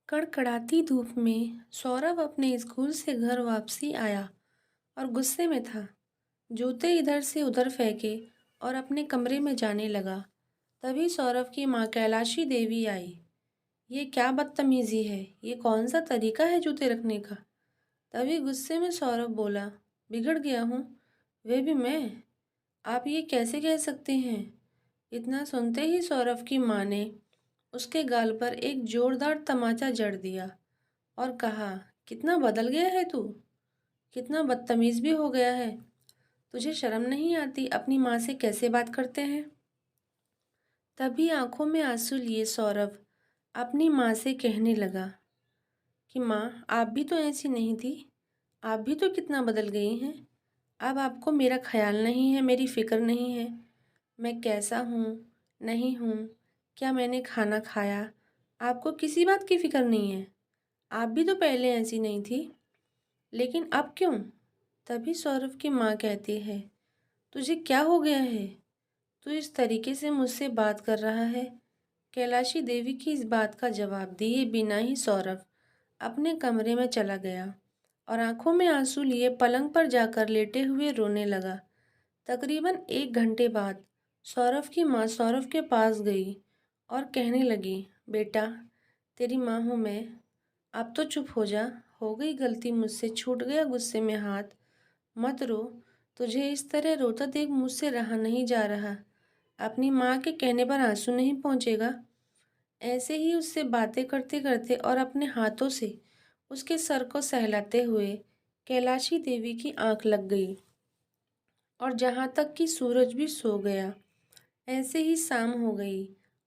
कड़कड़ाती धूप में सौरभ अपने स्कूल से घर वापसी आया और गुस्से में था। जूते इधर से उधर फेंके और अपने कमरे में जाने लगा। तभी सौरभ की माँ कैलाशी देवी आई। ये क्या बदतमीजी है, ये कौन सा तरीका है जूते रखने का। तभी गुस्से में सौरभ बोला, बिगड़ गया हूँ, वे भी मैं, आप ये कैसे कह सकते हैं। इतना सुनते ही सौरभ की माँ ने उसके गाल पर एक जोरदार तमाचा जड़ दिया और कहा, कितना बदल गया है तू, कितना बदतमीज भी हो गया है। तुझे शर्म नहीं आती, अपनी माँ से कैसे बात करते हैं। तभी आंखों में आंसू लिए सौरभ अपनी माँ से कहने लगा कि माँ, आप भी तो ऐसी नहीं थी, आप भी तो कितना बदल गई हैं। अब आपको मेरा ख्याल नहीं है, मेरी फिक्र नहीं है, मैं कैसा हूँ, नहीं हूँ, क्या मैंने खाना खाया, आपको किसी बात की फिक्र नहीं है। आप भी तो पहले ऐसी नहीं थी, लेकिन अब क्यों। तभी सौरभ की माँ कहती है, तुझे क्या हो गया है, तू इस तरीके से मुझसे बात कर रहा है। कैलाशी देवी की इस बात का जवाब दिए बिना ही सौरभ अपने कमरे में चला गया और आंखों में आंसू लिए पलंग पर जाकर लेटे हुए रोने लगा। तकरीबन 1 घंटे बाद सौरभ की माँ सौरभ के पास गई और कहने लगी, बेटा, तेरी माँ हूँ मैं, अब तो चुप हो जा, हो गई गलती मुझसे, छूट गया गुस्से में हाथ, मत रो, तुझे इस तरह रोता देख मुझसे रहा नहीं जा रहा, अपनी माँ के कहने पर आंसू नहीं पहुँचेगा। ऐसे ही उससे बातें करते करते और अपने हाथों से उसके सर को सहलाते हुए कैलाशी देवी की आंख लग गई और जहाँ तक कि सूरज भी सो गया। ऐसे ही शाम हो गई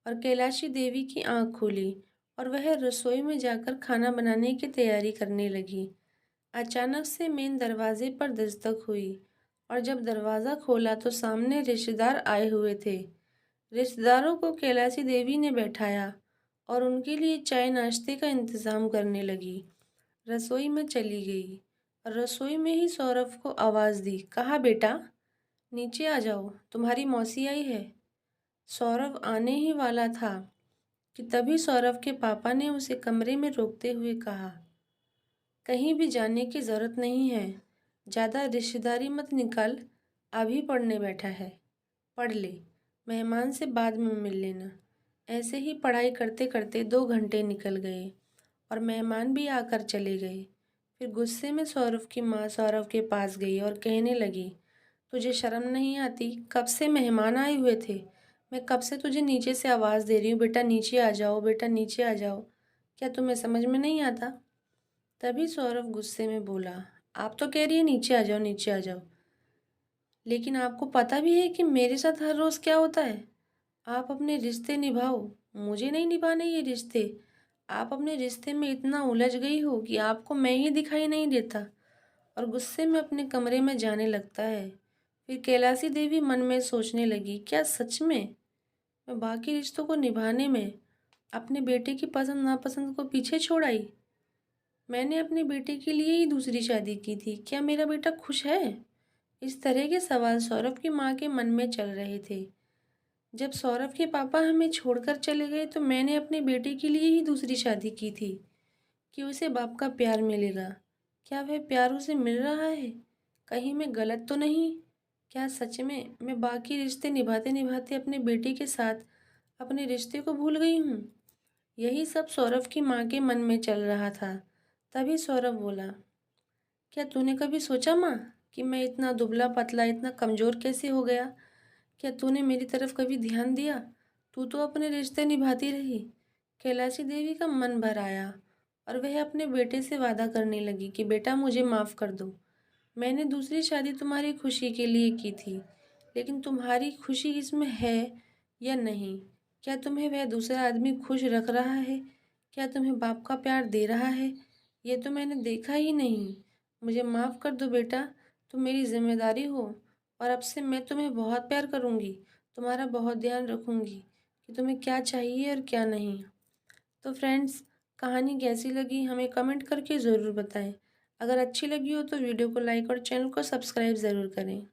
और कैलाशी देवी की आंख खुली और वह रसोई में जाकर खाना बनाने की तैयारी करने लगी। अचानक से मेन दरवाजे पर दस्तक हुई और जब दरवाज़ा खोला तो सामने रिश्तेदार आए हुए थे। रिश्तेदारों को कैलाशी देवी ने बैठाया और उनके लिए चाय नाश्ते का इंतज़ाम करने लगी। रसोई में चली गई और रसोई में ही सौरभ को आवाज़ दी, कहा, बेटा, नीचे आ जाओ, तुम्हारी मौसी आई है। सौरभ आने ही वाला था कि तभी सौरभ के पापा ने उसे कमरे में रोकते हुए कहा, कहीं भी जाने की ज़रूरत नहीं है, ज़्यादा रिश्तेदारी मत निकाल, अभी पढ़ने बैठा है, पढ़ ले, मेहमान से बाद में मिल लेना। ऐसे ही पढ़ाई करते करते 2 घंटे निकल गए और मेहमान भी आकर चले गए। फिर गुस्से में सौरभ की माँ सौरभ के पास गई और कहने लगी, तुझे शर्म नहीं आती, कब से मेहमान आए हुए थे, मैं कब से तुझे नीचे से आवाज़ दे रही हूँ, बेटा नीचे आ जाओ, बेटा नीचे आ जाओ, क्या तुम्हें समझ में नहीं आता। तभी सौरभ गुस्से में बोला, आप तो कह रही है नीचे आ जाओ, नीचे आ जाओ, लेकिन आपको पता भी है कि मेरे साथ हर रोज़ क्या होता है। आप अपने रिश्ते निभाओ, मुझे नहीं निभाने ये रिश्ते। आप अपने रिश्ते में इतना उलझ गई हो कि आपको मैं ही दिखाई नहीं देता, और गुस्से में अपने कमरे में जाने लगता है। फिर कैलाशी देवी मन में सोचने लगी, क्या सच में मैं बाकी रिश्तों को निभाने में अपने बेटे की पसंद नापसंद को पीछे छोड़ आई। मैंने अपने बेटे के लिए ही दूसरी शादी की थी, क्या मेरा बेटा खुश है। इस तरह के सवाल सौरभ की माँ के मन में चल रहे थे। जब सौरभ के पापा हमें छोड़कर चले गए तो मैंने अपने बेटे के लिए ही दूसरी शादी की थी कि उसे बाप का प्यार मिलेगा। क्या वह प्यार उसे मिल रहा है, कहीं मैं गलत तो नहीं। क्या सच में मैं बाकी रिश्ते निभाते निभाते अपने बेटे के साथ अपने रिश्ते को भूल गई हूँ। यही सब सौरभ की माँ के मन में चल रहा था। तभी सौरभ बोला, क्या तूने कभी सोचा माँ कि मैं इतना दुबला पतला इतना कमज़ोर कैसे हो गया। क्या तूने मेरी तरफ कभी ध्यान दिया, तू तो अपने रिश्ते निभाती रही। कैलाशी देवी का मन भर आया और वह अपने बेटे से वादा करने लगी कि बेटा, मुझे माफ़ कर दो, मैंने दूसरी शादी तुम्हारी खुशी के लिए की थी, लेकिन तुम्हारी खुशी इसमें है या नहीं। क्या तुम्हें वह दूसरा आदमी खुश रख रहा है, क्या तुम्हें बाप का प्यार दे रहा है, ये तो मैंने देखा ही नहीं। मुझे माफ़ कर दो बेटा, तुम मेरी जिम्मेदारी हो और अब से मैं तुम्हें बहुत प्यार करूँगी, तुम्हारा बहुत ध्यान रखूँगी कि तुम्हें क्या चाहिए और क्या नहीं। तो फ्रेंड्स, कहानी कैसी लगी हमें कमेंट करके ज़रूर बताएं। अगर अच्छी लगी हो तो वीडियो को लाइक और चैनल को सब्सक्राइब ज़रूर करें।